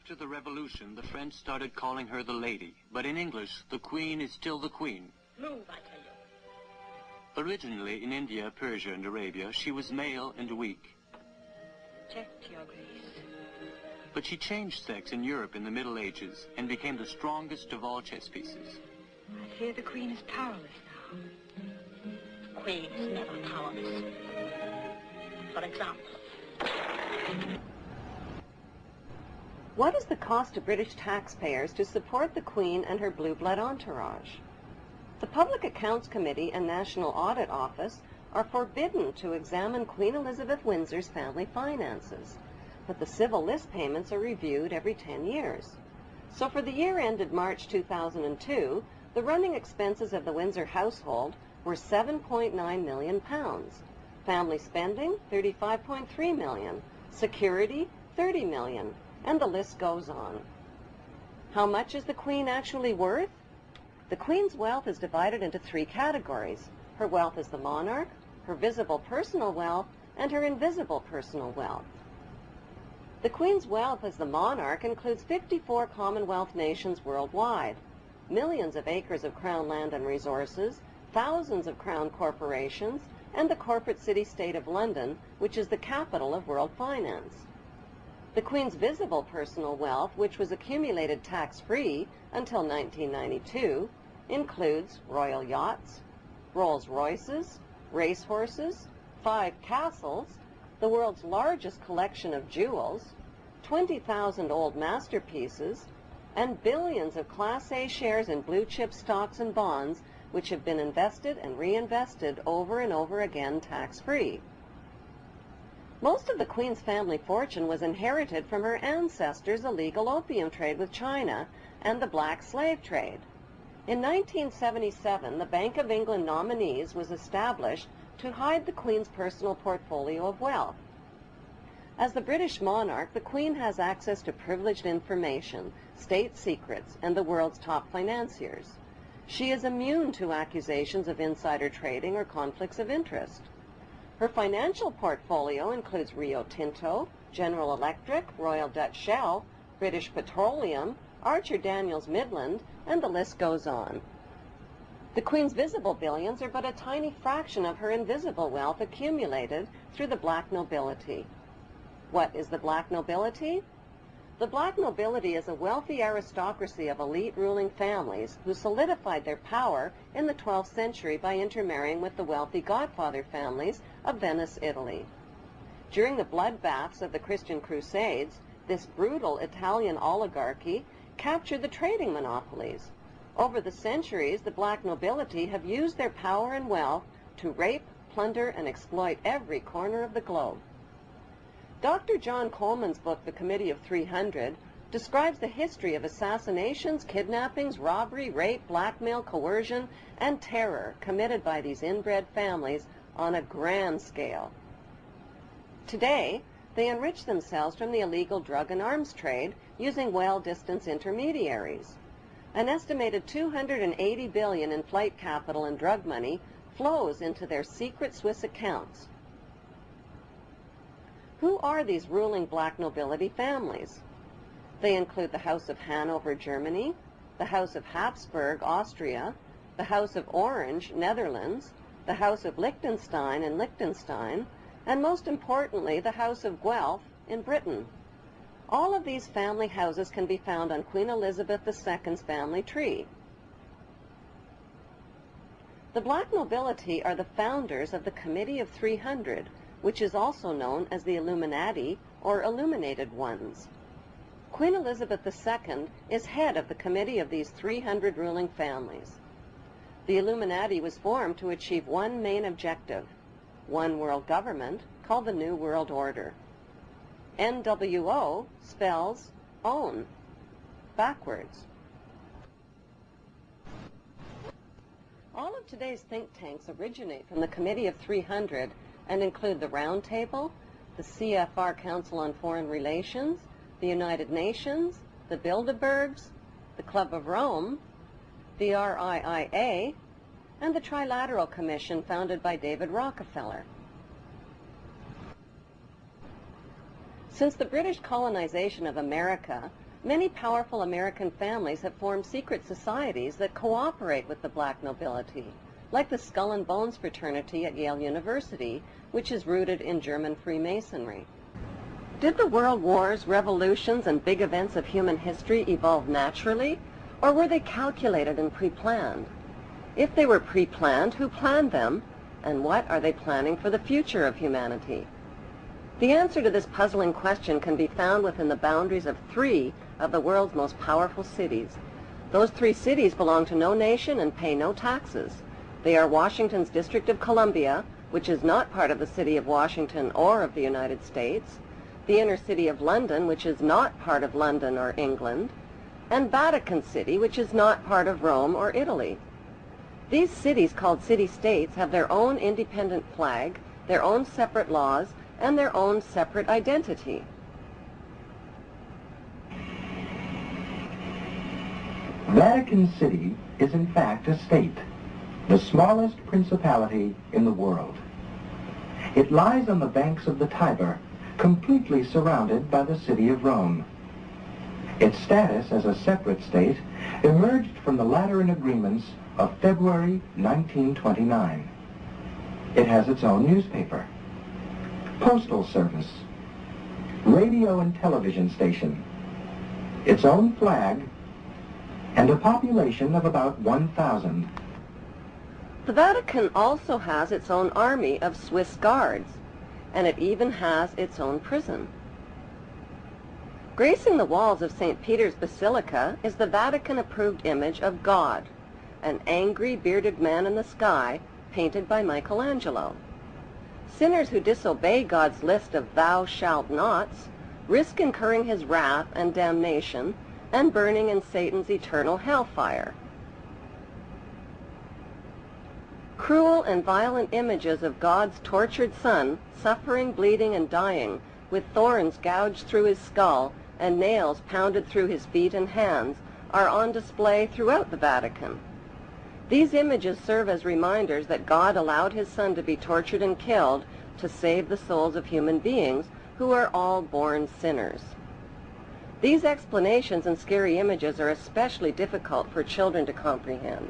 After the revolution, the French started calling her the lady, but in English, the queen is still the queen. Move, I tell you. Originally in India, Persia, and Arabia, she was male and weak. Check, Your Grace. But she changed sex in Europe in the Middle Ages and became the strongest of all chess pieces. I fear the queen is powerless now. The queen is never powerless. For example. What is the cost to British taxpayers to support the Queen and her blue blood entourage? The Public Accounts Committee and National Audit Office are forbidden to examine Queen Elizabeth Windsor's family finances, but the civil list payments are reviewed every 10 years. So for the year ended March 2002, the running expenses of the Windsor household were £7.9 million. Family spending, $35.3 million. Security, $30 million. And the list goes on. How much is the Queen actually worth? The Queen's wealth is divided into three categories. Her wealth as the monarch, her visible personal wealth, and her invisible personal wealth. The Queen's wealth as the monarch includes 54 Commonwealth nations worldwide, millions of acres of Crown land and resources, thousands of Crown corporations, and the corporate city-state of London, which is the capital of world finance. The Queen's visible personal wealth, which was accumulated tax-free until 1992, includes royal yachts, Rolls-Royces, racehorses, 5 castles, the world's largest collection of jewels, 20,000 old masterpieces, and billions of Class A shares in blue-chip stocks and bonds, which have been invested and reinvested over and over again tax-free. Most of the Queen's family fortune was inherited from her ancestors' illegal opium trade with China and the black slave trade. In 1977, the Bank of England Nominees was established to hide the Queen's personal portfolio of wealth. As the British monarch, the Queen has access to privileged information, state secrets, and the world's top financiers. She is immune to accusations of insider trading or conflicts of interest. Her financial portfolio includes Rio Tinto, General Electric, Royal Dutch Shell, British Petroleum, Archer Daniels Midland, and the list goes on. The Queen's visible billions are but a tiny fraction of her invisible wealth accumulated through the black nobility. What is the black nobility? The black nobility is a wealthy aristocracy of elite ruling families who solidified their power in the 12th century by intermarrying with the wealthy godfather families of Venice, Italy. During the bloodbaths of the Christian Crusades, this brutal Italian oligarchy captured the trading monopolies. Over the centuries, the black nobility have used their power and wealth to rape, plunder, and exploit every corner of the globe. Dr. John Coleman's book, The Committee of 300, describes the history of assassinations, kidnappings, robbery, rape, blackmail, coercion, and terror committed by these inbred families on a grand scale. Today, they enrich themselves from the illegal drug and arms trade using well-distanced intermediaries. An estimated $280 billion in flight capital and drug money flows into their secret Swiss accounts. Who are these ruling black nobility families? They include the House of Hanover, Germany, the House of Habsburg, Austria, the House of Orange, Netherlands, the House of Liechtenstein in Liechtenstein, and most importantly, the House of Guelph in Britain. All of these family houses can be found on Queen Elizabeth II's family tree. The black nobility are the founders of the Committee of 300, which is also known as the Illuminati or Illuminated Ones. Queen Elizabeth II is head of the committee of these 300 ruling families. The Illuminati was formed to achieve one main objective, one world government called the New World Order. NWO spells own, backwards. All of today's think tanks originate from the Committee of 300 and include the Round Table, the CFR Council on Foreign Relations, the United Nations, the Bilderbergs, the Club of Rome, the RIIA, and the Trilateral Commission founded by David Rockefeller. Since the British colonization of America, Many powerful American families have formed secret societies that cooperate with the black nobility, like the Skull and Bones fraternity at Yale University, which is rooted in German Freemasonry. Did the world wars, revolutions, and big events of human history evolve naturally, or were they calculated and pre-planned? If they were pre-planned, who planned them, and what are they planning for the future of humanity? The answer to this puzzling question can be found within the boundaries of 3 of the world's most powerful cities. Those 3 cities belong to no nation and pay no taxes. They are Washington's District of Columbia, which is not part of the city of Washington or of the United States, the inner city of London, which is not part of London or England, and Vatican City, which is not part of Rome or Italy. These cities, called city-states, have their own independent flag, their own separate laws, and their own separate identity. Vatican City is in fact a state, the smallest principality in the world. It lies on the banks of the Tiber, completely surrounded by the city of Rome. Its status as a separate state emerged from the Lateran Agreements of February 1929. It has its own newspaper, postal service, radio and television station, its own flag, and a population of about 1,000. The Vatican also has its own army of Swiss guards, and it even has its own prison. Gracing the walls of St. Peter's Basilica is the Vatican-approved image of God, an angry, bearded man in the sky, painted by Michelangelo. Sinners who disobey God's list of thou shalt nots risk incurring his wrath and damnation and burning in Satan's eternal hellfire. Cruel and violent images of God's tortured Son, suffering, bleeding, and dying, with thorns gouged through his skull and nails pounded through his feet and hands, are on display throughout the Vatican. These images serve as reminders that God allowed his Son to be tortured and killed to save the souls of human beings who are all born sinners. These explanations and scary images are especially difficult for children to comprehend.